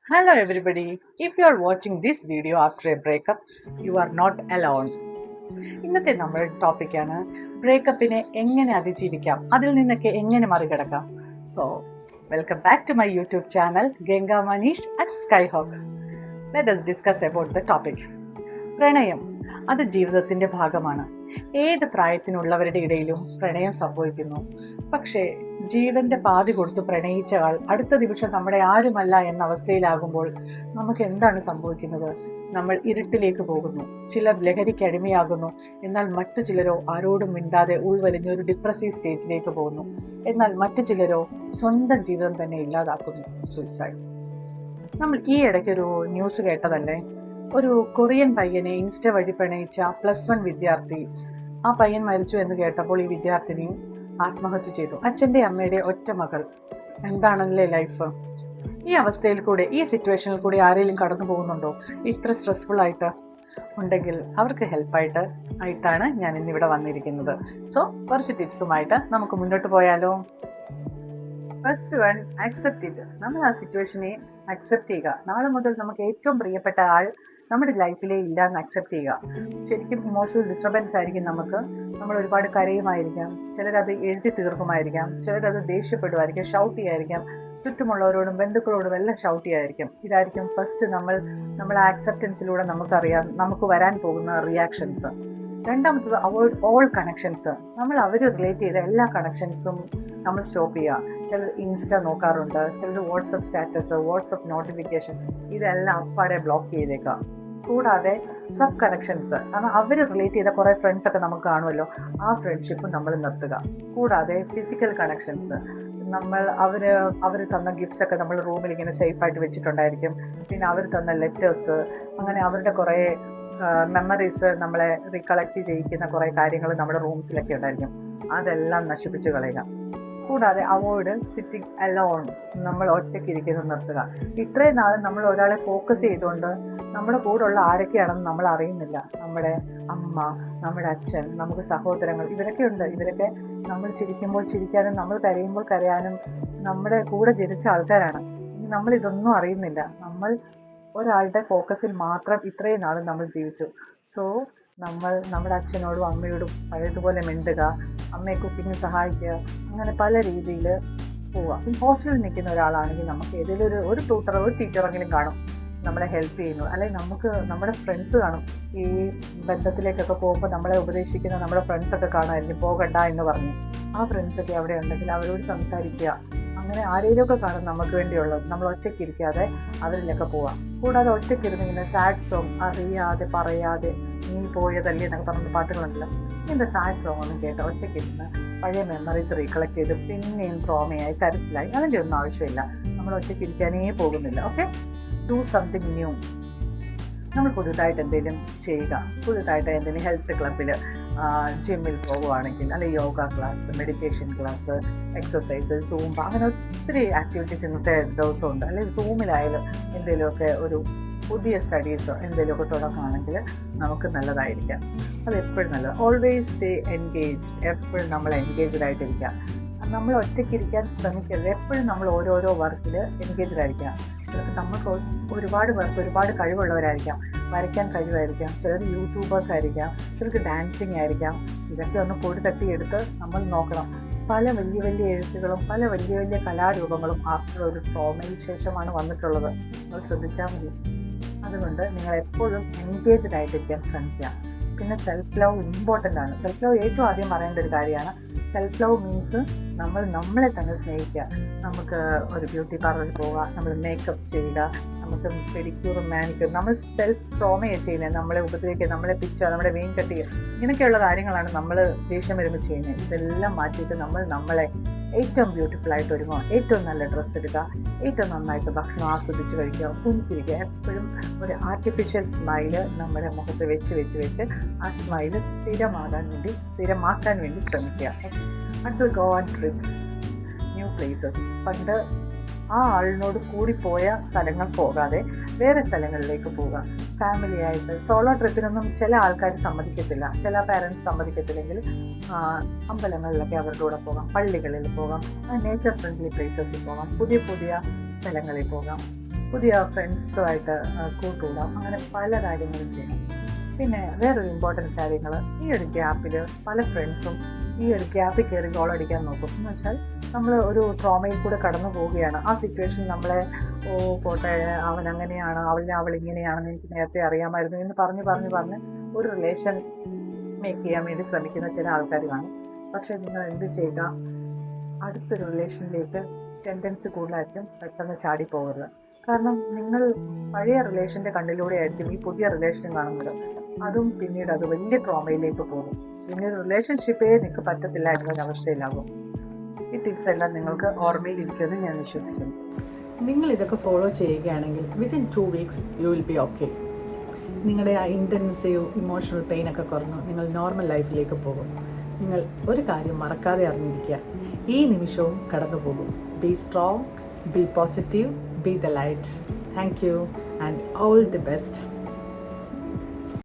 Hello everybody. If you are watching this video after a breakup, you are not alone. ഇന്നത്തെ നമ്മുടെ ടോപ്പിക്കാണ് ബ്രേക്കപ്പിനെ എങ്ങനെ അതിജീവിക്കാം, അതിൽ നിന്നൊക്കെ എങ്ങനെ മറികടക്കാം. So welcome back to my YouTube channel Ganga Manish at Skyhawk. Let us discuss about the topic. പ്രണയം അത് ജീവിതത്തിൻ്റെ ഭാഗമാണ്. ഏത് പ്രായത്തിനുള്ളവരുടെ ഇടയിലും പ്രണയം സംഭവിക്കുന്നു. പക്ഷേ ജീവന്റെ പാതി കൊടുത്ത് പ്രണയിച്ച ആൾ അടുത്ത നിമിഷം നമ്മുടെ ആരുമല്ല എന്ന അവസ്ഥയിലാകുമ്പോൾ നമുക്ക് എന്താണ് സംഭവിക്കുന്നത്? നമ്മൾ ഇരുട്ടിലേക്ക് പോകുന്നു. ചിലർ ലഹരിക്ക് അടിമയാകുന്നു. എന്നാൽ മറ്റു ചിലരോ ആരോടും മിണ്ടാതെ ഉൾവലിഞ്ഞ ഒരു ഡിപ്രസീവ് സ്റ്റേജിലേക്ക് പോകുന്നു. എന്നാൽ മറ്റു ചിലരോ സ്വന്തം ജീവിതം തന്നെ ഇല്ലാതാക്കുന്നു, സൂയിസൈഡ്. നമ്മൾ ഈ ഇടയ്ക്കൊരു ന്യൂസ് കേട്ടതല്ലേ, ഒരു കൊറിയൻ പയ്യനെ ഇൻസ്റ്റ വഴി പ്രണയിച്ച +1 വിദ്യാർത്ഥി, ആ പയ്യൻ മരിച്ചു എന്ന് കേട്ടപ്പോൾ ഈ വിദ്യാർത്ഥിനി ആത്മഹത്യ ചെയ്തു. അച്ഛൻ്റെ അമ്മയുടെ ഒറ്റ മകൾ. എന്താണല്ലേ ലൈഫ്. ഈ അവസ്ഥയിൽ കൂടെ, ഈ സിറ്റുവേഷനിൽ കൂടി ആരെങ്കിലും കടന്നു പോകുന്നുണ്ടോ? ഇത്ര സ്ട്രെസ്ഫുൾ ആയിട്ട് ഉണ്ടെങ്കിൽ അവർക്ക് ഹെൽപ്പായിട്ടാണ് ഞാൻ ഇന്നിവിടെ വന്നിരിക്കുന്നത്. സോ കുറച്ച് ടിപ്സുമായിട്ട് നമുക്ക് മുന്നോട്ട് പോയാലോ? First one, accept it. നമ്മൾ ആ സിറ്റുവേഷനെ അക്സെപ്റ്റ് ചെയ്യുക. നാളെ മുതൽ നമുക്ക് ഏറ്റവും പ്രിയപ്പെട്ട ആൾ നമ്മുടെ ലൈഫിലേ ഇല്ല എന്ന് അക്സെപ്റ്റ് ചെയ്യുക. ശരിക്കും ഇമോഷണൽ ഡിസ്റ്റർബൻസ് ആയിരിക്കും നമുക്ക്. നമ്മൾ ഒരുപാട് കരയുമായിരിക്കാം, ചിലരത് എഴുതി തീർക്കുമായിരിക്കാം, ചിലരത് ദേഷ്യപ്പെടുമായിരിക്കും, ഷൗട്ട് ചെയ്യായിരിക്കാം, ചുറ്റുമുള്ളവരോടും ബന്ധുക്കളോടും എല്ലാം ഷൗട്ട് ചെയ്യായിരിക്കും. ഇതായിരിക്കും ഫസ്റ്റ് നമ്മൾ ആക്സെപ്റ്റൻസിലൂടെ നമുക്കറിയാം നമുക്ക് വരാൻ പോകുന്ന റിയാക്ഷൻസ്. രണ്ടാമത്തത്, അവോയ്ഡ് ഓൾ കണക്ഷൻസ്. നമ്മൾ അവർ റിലേറ്റ് ചെയ്ത എല്ലാ കണക്ഷൻസും നമ്മൾ സ്റ്റോപ്പ് ചെയ്യുക. ചിലർ ഇൻസ്റ്റ നോക്കാറുണ്ട്, ചിലർ വാട്സപ്പ് സ്റ്റാറ്റസ്, വാട്സപ്പ് നോട്ടിഫിക്കേഷൻ, ഇതെല്ലാം അപ്പാടെ ബ്ലോക്ക് ചെയ്തേക്കാം. കൂടാതെ സബ് കണക്ഷൻസ്, കാരണം അവർ റിലേറ്റ് ചെയ്ത കുറേ ഫ്രണ്ട്സൊക്കെ നമുക്ക് കാണുമല്ലോ, ആ ഫ്രണ്ട്ഷിപ്പ് നമ്മൾ നിർത്തുക. കൂടാതെ ഫിസിക്കൽ കണക്ഷൻസ്, അവർ തന്ന ഗിഫ്റ്റ്സ് ഒക്കെ നമ്മൾ റൂമിൽ ഇങ്ങനെ സേഫായിട്ട് വെച്ചിട്ടുണ്ടായിരിക്കും. പിന്നെ അവർ തന്ന ലെറ്റേഴ്സ്, അങ്ങനെ അവരുടെ കുറേ മെമ്മറീസ് നമ്മളെ റീകളക്ട് ചെയ്യിക്കുന്ന കുറേ കാര്യങ്ങൾ നമ്മുടെ റൂംസിലൊക്കെ ഉണ്ടായിരിക്കും. അതെല്ലാം നശിപ്പിച്ച് കളയുക. കൂടാതെ അവോയ്ഡ് സിറ്റിംഗ് അലോൺ, നമ്മൾ ഒറ്റയ്ക്ക് ഇരിക്കുന്നത് നിർത്തുക. ഇത്രയും നാളും നമ്മൾ ഒരാളെ ഫോക്കസ് ചെയ്തുകൊണ്ട് നമ്മുടെ കൂടെയുള്ള ആരൊക്കെയാണെന്ന് നമ്മൾ അറിയുന്നില്ല. നമ്മുടെ അമ്മ, നമ്മുടെ അച്ഛൻ, നമുക്ക് സഹോദരങ്ങൾ, ഇവരൊക്കെ ഉണ്ട്. ഇവരൊക്കെ നമ്മൾ ചിരിക്കുമ്പോൾ ചിരിക്കാനും നമ്മൾ കരയുമ്പോൾ കരയാനും നമ്മുടെ കൂടെ ജനിച്ച ആൾക്കാരാണ്. നമ്മളിതൊന്നും അറിയുന്നില്ല. നമ്മൾ ഒരാളുടെ ഫോക്കസിൽ മാത്രം ഇത്രയും നാളും നമ്മൾ ജീവിച്ചു. സോ നമ്മൾ നമ്മുടെ അച്ഛനോടും അമ്മയോടും പഴയതുപോലെ മിണ്ടുക, അമ്മയെ കുക്കിങ്ങിന് സഹായിക്കുക, അങ്ങനെ പല രീതിയിൽ പോവുക. ഹോസ്റ്റലിൽ നിൽക്കുന്ന ഒരാളാണെങ്കിൽ നമുക്ക് ഏതെങ്കിലും ഒരു ട്യൂട്ടറോ ഒരു ടീച്ചറെങ്കിലും കാണും നമ്മളെ ഹെൽപ്പ് ചെയ്യുന്നു. അല്ലെങ്കിൽ നമുക്ക് നമ്മുടെ ഫ്രണ്ട്സ് കാണും. ഈ ബന്ധത്തിലേക്കൊക്കെ പോകുമ്പോൾ നമ്മളെ ഉപദേശിക്കുന്ന നമ്മുടെ ഫ്രണ്ട്സൊക്കെ കാണുമായിരിക്കും, പോകണ്ട എന്ന് പറഞ്ഞ്. ആ ഫ്രണ്ട്സൊക്കെ അവിടെ ഉണ്ടെങ്കിൽ അവരോട് സംസാരിക്കുക. അങ്ങനെ ആരെങ്കിലുമൊക്കെ കാണും നമുക്ക് വേണ്ടിയുള്ളത്. നമ്മൾ ഒറ്റയ്ക്ക് ഇരിക്കാതെ അവരിലൊക്കെ പോവാം. കൂടാതെ ഒറ്റയ്ക്ക് ഇരുന്ന് ഇങ്ങനെ സാഡ് സോങ്, അറിയാതെ പറയാതെ നീ പോയതല്ലേ എന്നൊക്കെ പറഞ്ഞ പാട്ടുകളുണ്ടല്ലോ, ഇങ്ങനത്തെ സാഡ് സോങ് ഒന്നും കേട്ട് ഒറ്റയ്ക്ക് ഇരുന്ന് പഴയ മെമ്മറീസ് റീകളക്ട് ചെയ്ത് പിന്നെയും ട്രോമയായി കരച്ചിലായി അതിൻ്റെ ഒന്നും ആവശ്യമില്ല. നമ്മൾ ഒറ്റയ്ക്ക് ഇരിക്കാനേ പോകുന്നില്ല. Okay, do something new. നമ്മൾ പുതുതായിട്ട് എന്തെങ്കിലും ചെയ്യുക. പുതുതായിട്ട് എന്തെങ്കിലും ഹെൽത്ത് ക്ലബിൽ, ജിമ്മിൽ പോകുകയാണെങ്കിൽ, അല്ലെങ്കിൽ yoga class, meditation class, exercise, Zumba, അങ്ങനെ ഒത്തിരി ആക്ടിവിറ്റീസ് ഇന്നത്തെ ദിവസമുണ്ട്. അല്ലെങ്കിൽ സൂമിലായാലും എന്തെങ്കിലുമൊക്കെ ഒരു പുതിയ സ്റ്റഡീസ് എന്തെങ്കിലുമൊക്കെ തുടങ്ങുകയാണെങ്കിൽ നമുക്ക് നല്ലതായിരിക്കാം. അത് എപ്പോഴും നല്ലത്. Always stay engaged. എപ്പോഴും നമ്മൾ എൻഗേജ്ഡ് ആയിട്ടിരിക്കുക. നമ്മൾ ഒറ്റയ്ക്ക് ഇരിക്കാൻ ശ്രമിക്കരുത്. എപ്പോഴും നമ്മൾ ഓരോരോ വർക്കിൽ എൻഗേജ്ഡ് ആയിരിക്കാം. ചിലപ്പോൾ നമുക്ക് ഒരുപാട് പേർക്ക് ഒരുപാട് കഴിവുള്ളവരായിരിക്കാം. വരയ്ക്കാൻ കഴിവായിരിക്കാം, ചിലർ യൂട്യൂബേഴ്സ് ആയിരിക്കാം, ചിലർക്ക് ഡാൻസിങ് ആയിരിക്കാം. ഇതൊക്കെ ഒന്ന് പൊടി തട്ടിയെടുത്ത് നമ്മൾ നോക്കണം. പല വലിയ വലിയ എഴുത്തുകളും പല വലിയ വലിയ കലാരൂപങ്ങളും ആഫ്റ്റർ ഒരു ട്രോമയിൽ ശേഷമാണ് വന്നിട്ടുള്ളത്. നമ്മൾ ശ്രദ്ധിച്ചാൽ മതി. അതുകൊണ്ട് നിങ്ങൾ എപ്പോഴും എൻഗേജ്ഡ് ആയിട്ടിരിക്കാൻ ശ്രമിക്കുക. പിന്നെ സെൽഫ് ലവ് ഇമ്പോർട്ടൻ്റ് ആണ്. സെൽഫ് ലവ് ഏറ്റവും ആദ്യം പറയേണ്ട ഒരു കാര്യമാണ്. സെൽഫ് ലവ് മീൻസ് നമ്മൾ നമ്മളെ തന്നെ സ്നേഹിക്കുക. നമുക്ക് ഒരു ബ്യൂട്ടി പാർലറിൽ പോവുക, നമ്മൾ മേക്കപ്പ് ചെയ്യുക, നമുക്ക് പെഡിക്യൂറും മാനിക്യൂറും, നമ്മൾ സെൽഫ് ട്രോമയാണ് ചെയ്യുന്നത്. നമ്മളെ ഉപദ്രവിക്കുക, നമ്മളെ പിച്ചുക, നമ്മുടെ വെയിൻ കട്ട് ചെയ്യുക, ഇങ്ങനെയൊക്കെയുള്ള കാര്യങ്ങളാണ് നമ്മൾ ദേഷ്യം വരുമ്പോൾ ചെയ്യുന്നത്. ഇതെല്ലാം മാറ്റിയിട്ട് നമ്മൾ നമ്മളെ ഏറ്റവും ബ്യൂട്ടിഫുൾ ആയിട്ട് ഒരുങ്ങുക, ഏറ്റവും നല്ല ഡ്രസ്സ് എടുക്കുക, ഏറ്റവും നന്നായിട്ട് ഭക്ഷണം ആസ്വദിച്ച് കഴിക്കുക, പുഞ്ചിരിക്കുക. എപ്പോഴും ഒരു ആർട്ടിഫിഷ്യൽ സ്മൈല് നമ്മുടെ മുഖത്ത് വെച്ച് ആ സ്മൈല് സ്ഥിരമാക്കാൻ വേണ്ടി ശ്രമിക്കുക. അടുത്ത, go on TRIPS, new places. പണ്ട് ആ ആളിനോട് കൂടിപ്പോയ സ്ഥലങ്ങൾ പോകാതെ വേറെ സ്ഥലങ്ങളിലേക്ക് പോവുക. ഫാമിലി ആയിട്ട് സോളോ ട്രിപ്പിനൊന്നും ചില ആൾക്കാർ സമ്മതിക്കത്തില്ല, ചില പാരൻസ് സമ്മതിക്കത്തില്ലെങ്കിൽ അമ്പലങ്ങളിലൊക്കെ അവരുടെ കൂടെ പോകാം, പള്ളികളിൽ പോകാം, നേച്ചർ ഫ്രണ്ട്ലി പ്ലേസസിൽ പോകാം, പുതിയ പുതിയ സ്ഥലങ്ങളിൽ പോകാം. പുതിയ ഫ്രണ്ട്സുമായിട്ട് കൂട്ടുകൂടാം, അങ്ങനെ പല കാര്യങ്ങളും ചെയ്യാം. പിന്നെ വേറൊരു ഇമ്പോർട്ടൻറ്റ് കാര്യങ്ങൾ, ഈ ഒരു ഗ്യാപ്പിൽ പല ഫ്രണ്ട്സും ഈ ഒരു ഗ്യാപ്പിൽ കയറി ഗോൾ അടിക്കാൻ നോക്കും. എന്ന് വെച്ചാൽ നമ്മൾ ഒരു ട്രോമയിൽ കൂടെ കടന്നു പോവുകയാണ്. ആ സിറ്റുവേഷൻ നമ്മളെ പോട്ടെ, അവൻ അങ്ങനെയാണ്, അവൾ ഇങ്ങനെയാണെന്ന് എനിക്ക് നേരത്തെ അറിയാമായിരുന്നു എന്ന് പറഞ്ഞ് ഒരു റിലേഷൻ മേക്ക് ചെയ്യാൻ വേണ്ടി ശ്രമിക്കുന്ന ചില ആൾക്കാർ കാണും. പക്ഷേ നിങ്ങൾ എന്ത് ചെയ്യുക, അടുത്തൊരു റിലേഷനിലേക്ക് ടെൻഡൻസി കൂടുതലായിരിക്കും, പെട്ടെന്ന് ചാടി പോകരുത്. കാരണം നിങ്ങൾ പഴയ റിലേഷൻ്റെ കണ്ണിലൂടെ ആയിരിക്കും ഈ പുതിയ റിലേഷൻ കാണുന്നത്. അതും പിന്നീട് അത് വലിയ ട്രോമയിലേക്ക് പോകും. പിന്നീട് റിലേഷൻഷിപ്പേ നിങ്ങൾക്ക് പറ്റത്തില്ല എന്നൊരവസ്ഥയിലാകും. ഈ ടിപ്സ് എല്ലാം നിങ്ങൾക്ക് ഓർമ്മയിലിരിക്കുമെന്ന് ഞാൻ വിശ്വസിക്കുന്നു. നിങ്ങൾ ഇതൊക്കെ ഫോളോ ചെയ്യുകയാണെങ്കിൽ within 2 weeks you will be okay. നിങ്ങളുടെ ആ ഇൻറ്റൻസീവ് ഇമോഷണൽ പെയിനൊക്കെ കുറഞ്ഞു നിങ്ങൾ നോർമൽ ലൈഫിലേക്ക് പോകും. നിങ്ങൾ ഒരു കാര്യം മറക്കാതെ അറിഞ്ഞിരിക്കുക, ഈ നിമിഷവും കടന്നു പോകും. B strong, B positive, be the light. Thank you and all the best.